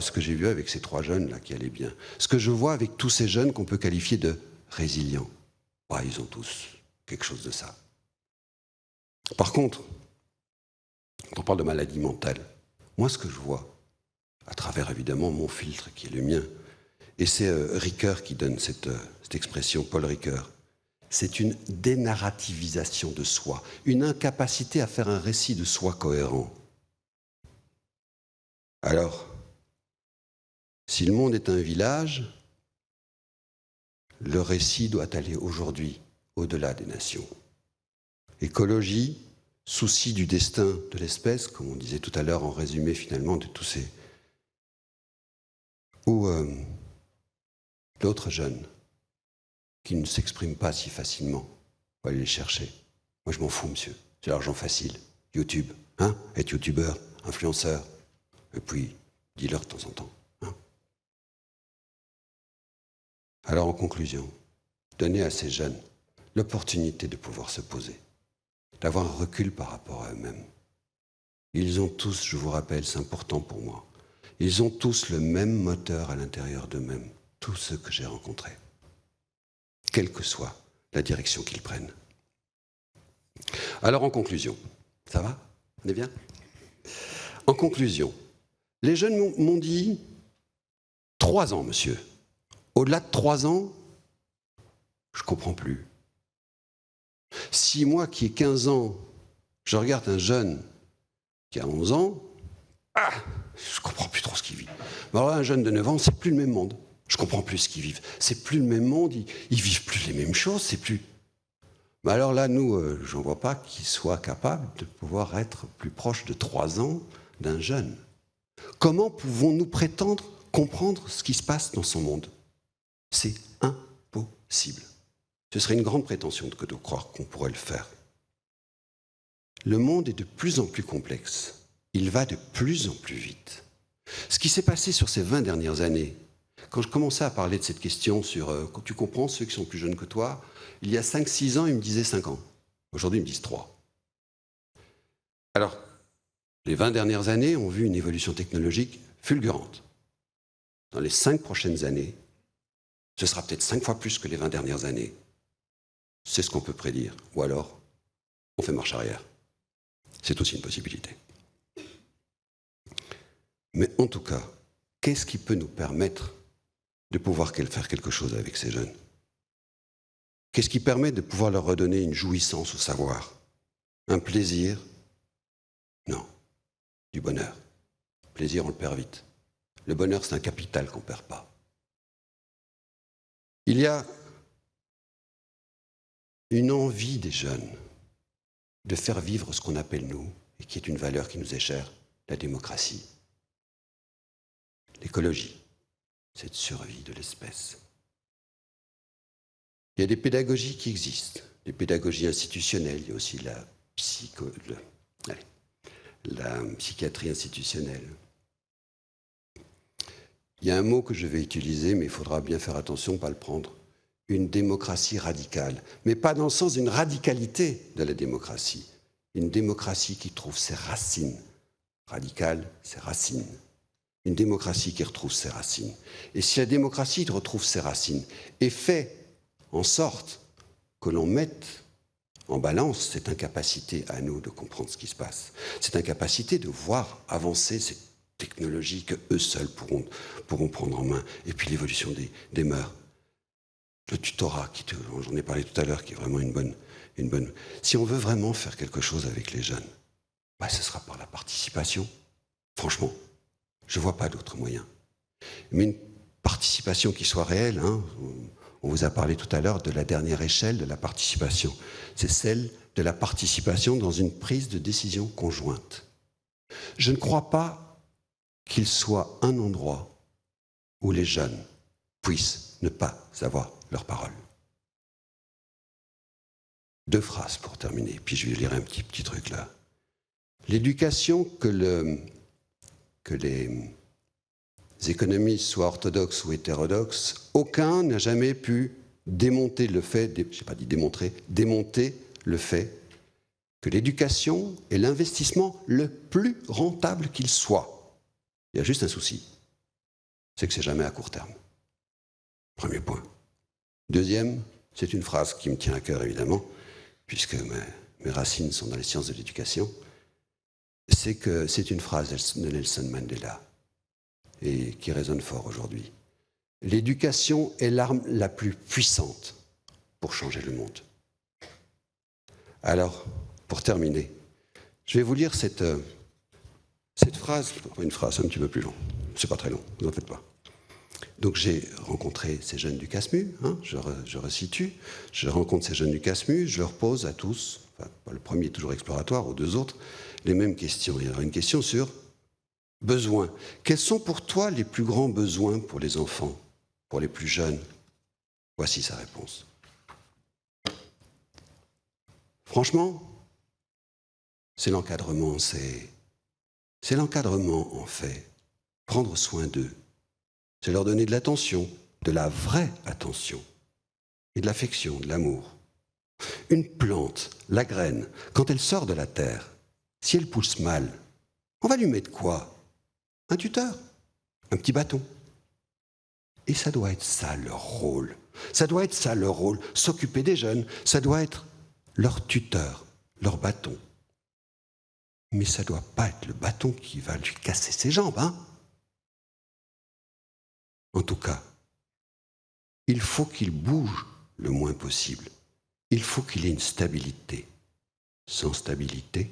Ce que j'ai vu avec ces 3 jeunes-là qui allaient bien, ce que je vois avec tous ces jeunes qu'on peut qualifier de résilients, ils ont tous quelque chose de ça. Par contre, quand on parle de maladie mentale, moi ce que je vois, à travers évidemment mon filtre qui est le mien, et c'est Ricoeur qui donne cette expression, Paul Ricoeur, c'est une dénarrativisation de soi, une incapacité à faire un récit de soi cohérent. Alors, si le monde est un village, le récit doit aller aujourd'hui au-delà des nations. Écologie, souci du destin de l'espèce, comme on disait tout à l'heure en résumé finalement de tous ces... Ou d'autres jeunes qui ne s'expriment pas si facilement. On va aller les chercher. Moi je m'en fous, monsieur. C'est l'argent facile. YouTube, être youtubeur, influenceur. Et puis, dis-leur de temps en temps. Alors en conclusion, donner à ces jeunes l'opportunité de pouvoir se poser, d'avoir un recul par rapport à eux-mêmes. Ils ont tous, je vous rappelle, c'est important pour moi, ils ont tous le même moteur à l'intérieur d'eux-mêmes, tous ceux que j'ai rencontrés, quelle que soit la direction qu'ils prennent. Alors en conclusion, ça va? On est bien? En conclusion, les jeunes m'ont dit 3 ans, monsieur. Au-delà de 3 ans, je ne comprends plus. Si moi qui ai 15 ans, je regarde un jeune qui a 11 ans, je ne comprends plus trop ce qu'il vit. Alors là, un jeune de 9 ans, c'est plus le même monde. Je ne comprends plus ce qu'ils vivent. C'est plus le même monde, ils vivent plus les mêmes choses, c'est plus... Mais alors là, nous, je ne vois pas qu'ils soient capables de pouvoir être plus proches de 3 ans d'un jeune. Comment pouvons-nous prétendre comprendre ce qui se passe dans son monde? C'est impossible. Ce serait une grande prétention que de croire qu'on pourrait le faire. Le monde est de plus en plus complexe. Il va de plus en plus vite. Ce qui s'est passé sur ces 20 dernières années, Quand je commençais à parler de cette question sur quand tu comprends ceux qui sont plus jeunes que toi, il y a 5-6 ans, ils me disaient 5 ans. Aujourd'hui, ils me disent 3. Alors, les 20 dernières années ont vu une évolution technologique fulgurante. Dans les 5 prochaines années, ce sera peut-être 5 fois plus que les 20 dernières années. C'est ce qu'on peut prédire. Ou alors, on fait marche arrière. C'est aussi une possibilité. Mais en tout cas, qu'est-ce qui peut nous permettre de pouvoir faire quelque chose avec ces jeunes? Qu'est-ce qui permet de pouvoir leur redonner une jouissance au savoir? Un plaisir? Non. Du bonheur. Le plaisir, on le perd vite. Le bonheur, c'est un capital qu'on ne perd pas. Il y a une envie des jeunes de faire vivre ce qu'on appelle, nous, et qui est une valeur qui nous est chère, la démocratie. L'écologie, cette survie de l'espèce. Il y a des pédagogies qui existent, des pédagogies institutionnelles, il y a aussi la psychiatrie institutionnelle. Il y a un mot que je vais utiliser, mais il faudra bien faire attention, pas le prendre. Une démocratie radicale, mais pas dans le sens d'une radicalité de la démocratie. Une démocratie qui trouve ses racines. Radicale, ses racines. Une démocratie qui retrouve ses racines. Et si la démocratie retrouve ses racines et fait en sorte que l'on mette en balance cette incapacité à nous de comprendre ce qui se passe, cette incapacité de voir avancer cette technologie que eux seuls pourront prendre en main, et puis l'évolution des mœurs. Le tutorat, j'en ai parlé tout à l'heure, qui est vraiment une bonne... Si on veut vraiment faire quelque chose avec les jeunes, ce sera par la participation. Franchement, je ne vois pas d'autre moyen. Mais une participation qui soit réelle, on vous a parlé tout à l'heure de la dernière échelle de la participation. C'est celle de la participation dans une prise de décision conjointe. Je ne crois pas qu'il soit un endroit où les jeunes puissent ne pas avoir leur parole. 2 phrases pour terminer, puis je vais lire un petit truc là. L'éducation que les économistes, soit orthodoxes ou hétérodoxes, aucun n'a jamais pu démonter le fait, démonter le fait que l'éducation est l'investissement le plus rentable qu'il soit. Il y a juste un souci, c'est que c'est jamais à court terme. Premier point. Deuxième, c'est une phrase qui me tient à cœur évidemment, puisque mes racines sont dans les sciences de l'éducation, c'est que c'est une phrase de Nelson Mandela, et qui résonne fort aujourd'hui. L'éducation est l'arme la plus puissante pour changer le monde. Alors, pour terminer, je vais vous lire cette phrase, une phrase un petit peu plus longue, c'est pas très long, vous en faites pas. Donc j'ai rencontré ces jeunes du CASMU, je resitue, je rencontre ces jeunes du CASMU, je leur pose à tous, le premier est toujours exploratoire, aux 2 autres, les mêmes questions. Il y aura une question sur besoins. Quels sont pour toi les plus grands besoins pour les enfants, pour les plus jeunes? Voici sa réponse. Franchement, c'est l'encadrement, c'est l'encadrement en fait. Prendre soin d'eux, c'est leur donner de l'attention, de la vraie attention, et de l'affection, de l'amour. Une plante, la graine, quand elle sort de la terre, si elle pousse mal, on va lui mettre quoi? Un tuteur, un petit bâton. Et ça doit être ça leur rôle. Ça doit être ça leur rôle, s'occuper des jeunes, ça doit être leur tuteur, leur bâton. Mais ça ne doit pas être le bâton qui va lui casser ses jambes, En tout cas, il faut qu'il bouge le moins possible. Il faut qu'il ait une stabilité. Sans stabilité,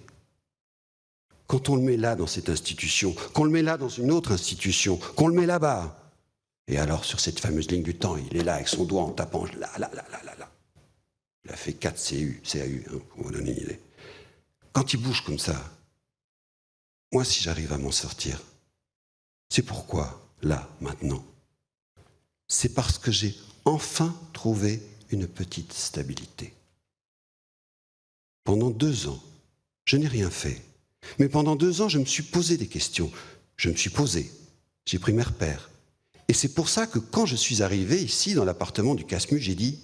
quand on le met là dans cette institution, qu'on le met là dans une autre institution, qu'on le met là-bas, et alors sur cette fameuse ligne du temps, il est là avec son doigt en tapant là. Il a fait 4 CAU, pour vous donner une idée. Quand il bouge comme ça, moi, si j'arrive à m'en sortir, c'est pourquoi, là, maintenant, c'est parce que j'ai enfin trouvé une petite stabilité. Pendant 2 ans, je n'ai rien fait. Mais pendant 2 ans, je me suis posé des questions. J'ai pris mes repères. Et c'est pour ça que quand je suis arrivé ici, dans l'appartement du Casmus, j'ai dit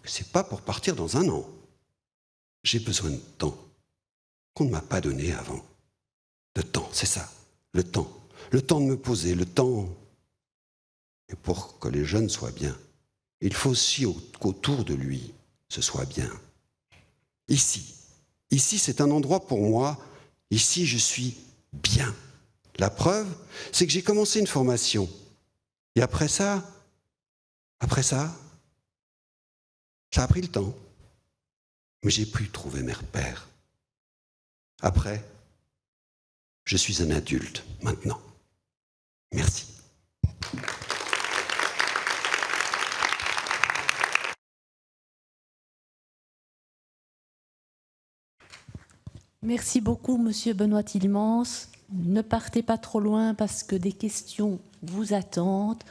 que c'est pas pour partir dans un an. J'ai besoin de temps qu'on ne m'a pas donné avant. Le temps, c'est ça, le temps. Le temps de me poser, le temps. Et pour que les jeunes soient bien, il faut aussi qu'autour de lui, ce soit bien. Ici, c'est un endroit pour moi. Ici, je suis bien. La preuve, c'est que j'ai commencé une formation. Et après ça, ça a pris le temps. Mais j'ai pu trouver mes repères. Après, je suis un adulte maintenant. Merci. Merci beaucoup, Monsieur Benoît Tielemans. Ne partez pas trop loin parce que des questions vous attendent.